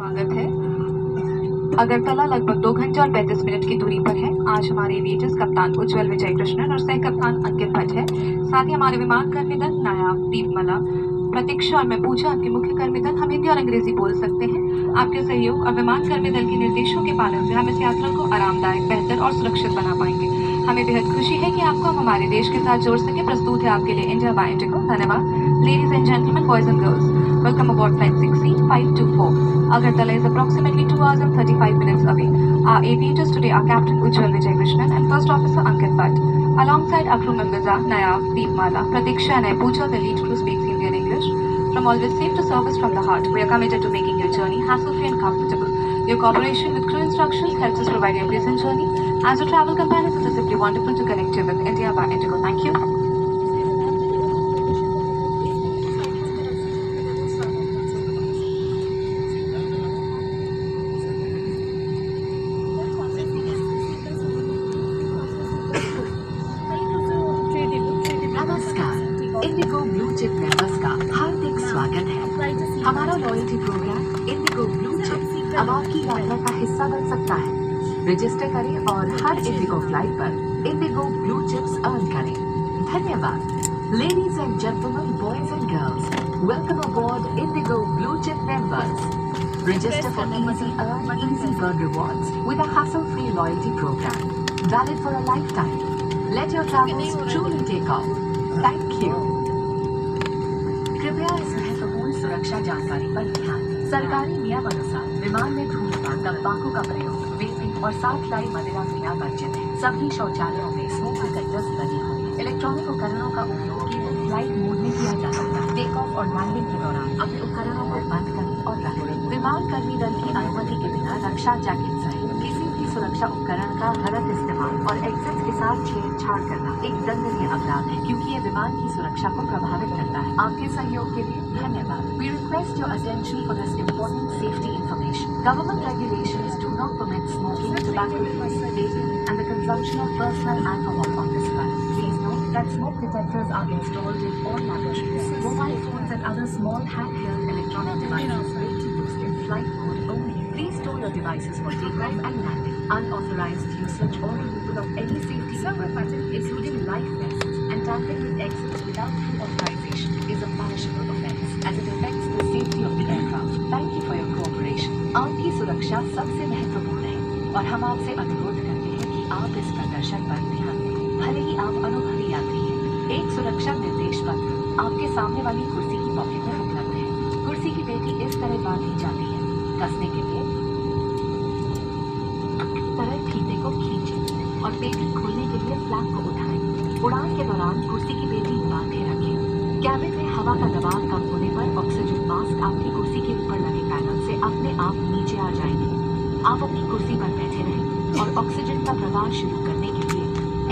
स्वागत है। अगरतला लगभग 2 घंटे और 35 मिनट की दूरी पर है। आज हमारे एविएटर्स कप्तान उज्ज्वल विजय कृष्णन और सह कप्तान अंकित भट्ट है। साथ ही हमारे विमान कर्मी दल नायाब दीपमाला प्रतीक्षा और मैं पूजा आपके मुख्य कर्मी दल हम हिंदी और अंग्रेजी बोल सकते हैं। आपके सहयोग और विमान कर्मी दल के निर्देशों के पालन से हम इस यात्रा को आरामदायक, बेहतर और सुरक्षित बना पाएंगे। हमें बेहद खुशी है कि आपको हम हमारे देश के साथ जोड़ सके। प्रस्तुत है आपके लिए इंडिया बाय इंडिगो। धन्यवाद। Ladies and gentleman, boys and girls, welcome aboard flight 6C524. Agartala is approximately 2 hours and 35 minutes away. Our aviators today are Captain Ujjwal Vijay Krishnan and First Officer Ankit Bhatt. Alongside our crew members are Nayab, Deepmala, Pratiksha and Pooja. The lead crew speaks Hindi and English. From always safe to service from the heart, we are committed to making your journey hassle-free and comfortable. Your cooperation with crew instructions helps us provide you a pleasant journey. As a travel companion, it is simply wonderful to connect you with India by Indigo. Thank you. नमस्कार, IndiGo blue chip members का हार्दिक स्वागत है। हमारा loyalty programme IndiGo blue chip अब आपकी यात्रा का हिस्सा बन सकता है। रजिस्टर करें और हर इंडिगो फ्लाइट पर इंडिगो ब्लू चिप्स अर्न करें। धन्यवाद। Ladies and gentlemen, boys and girls, welcome aboard Indigo Blue Chip members. Register for Easy Earn Easy Burn rewards with a hassle-free loyalty program valid for a lifetime. Let your travels truly take off. Thank you. कृपया इस महत्वपूर्ण सुरक्षा जानकारी पर ध्यान दें। सरकारी नियमानुसार विमान में धूम्रपान, तंबाकू का प्रयोग, वेपिंग और साथ लाई मदिरा पीना वर्जित है। सभी शौचालयों में स्मोक डिटेक्टर्स लगे होंगे। इलेक्ट्रॉनिक उपकरणों का उपयोग केवल फ्लाइट मोड में किया जा सकता है। टेक ऑफ और लैंडिंग के दौरान अपने उपकरणों को बंद करें और रखें। विमान कर्मी दल की अनुमति के बिना रक्षा जैकेट सहित किसी भी सुरक्षा उपकरण का गलत इस्तेमाल और एग्जिट के साथ छेड़छाड़ करना एक दंडनीय अपराध है, क्योंकि ये विमान की सुरक्षा को प्रभावित करता है। आपके सहयोग के लिए धन्यवाद। We request your attention for this important safety information. Government regulations do not permit smoking, tobacco use, vaping, and the consumption of personal alcohol on this flight. Please note that smoke detectors are installed in all lavatories. Mobile phones and other small handheld electronic devices will be used in flight mode only. Please store your devices for takeoff and landing. Unauthorized usage or removal of any safety equipment, including life vests and tampering with exits without authorization, is a punishable offense as it affects the safety of the aircraft. Thank you for your cooperation. आपकी सुरक्षा सबसे महत्वपूर्ण है और हम आपसे अनुरोध करते हैं कि आप इस प्रदर्शन पर ध्यान दें। भले ही आप अनुभवी यात्री हैं, एक सुरक्षा निर्देश पत्र आपके सामने वाली कुर्सी की पॉकेट में उपलब्ध है। कुर्सी की पेटी इस तरह बांधी जाती है। कसने के लिए तरल फीते को खींचें और पेटी खोलने के लिए फ्लैप को उठाएं। उड़ान के दौरान कुर्सी की पेटी बांधे रखें। कैबिन में हवा का दबाव कम होने पर ऑक्सीजन मास्क आपकी कुर्सी के ऊपर लगे पैनल से अपने आप नीचे आ जाएंगे। आप अपनी कुर्सी पर बैठे रहें और ऑक्सीजन का प्रवाह शुरू करने के लिए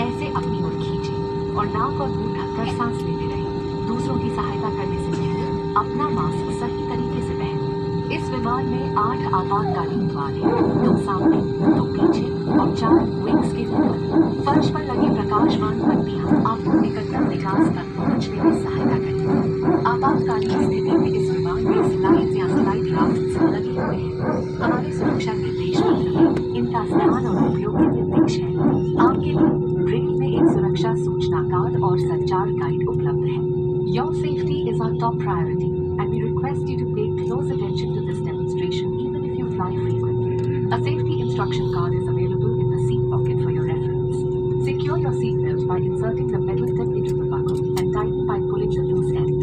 ऐसे अपनी ओर खींचें और नाक और मुंह ढककर सांस लेते रहें। दूसरों की सहायता करने से पहले अपना मास्क सही तरीके से पहनें। इस विमान में 8 आपातकालीन द्वार हैं, 2 सामने, 2 पीछे और 4 विंग्स के ऊपर। फर्श पर लगी प्रकाशमान बत्तियां आपको निकटतम विकास तक पहुंचने में सहायता करेंगी। आपातकालीन स्थिति में इस विमान में स्लाइड्स या स्लाइड राफ्ट्स लगे हुए हैं। हमारे सुरक्षा निर्देश पत्र में इनका स्थान और उपयोग के निर्देश है। आपके लिए ब्रेल में एक सुरक्षा सूचना कार्ड और संचार गाइड उपलब्ध है। Your safety is our top priority, and we request you to pay close attention to this demonstration even if you fly frequently. A safety instruction card is available in the seat pocket for your reference. Secure your seatbelt by inserting the metal tip into the buckle and tighten by pulling the loose end.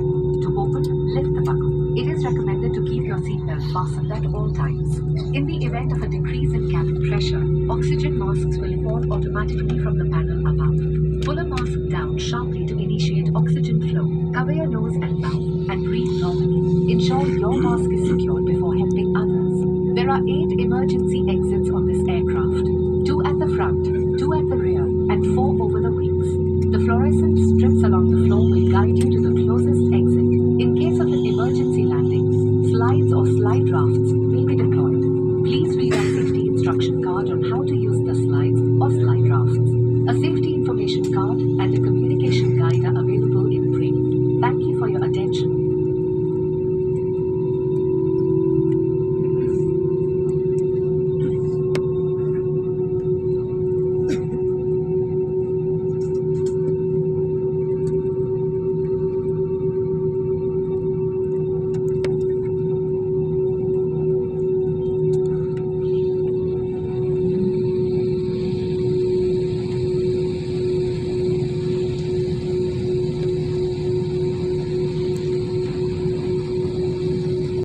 To open, lift the buckle. It is recommended to keep your seatbelt fastened at all times. In the event of a decrease in cabin pressure, oxygen masks will fall automatically from the panel above. Pull a mask down sharply to initiate oxygen flow. Cover your nose and mouth and breathe normally. Ensure your mask is secured before helping others. There are 8 emergency exits on this aircraft. 2 at the front, 2 at the rear, and 4 over the wings. The fluorescent strips along the floor will guide you to the closest exit. In case of an emergency landing, slides or slide rafts may be deployed. Please read our safety instruction card on how to use the slides or slide rafts. A safety information card and a community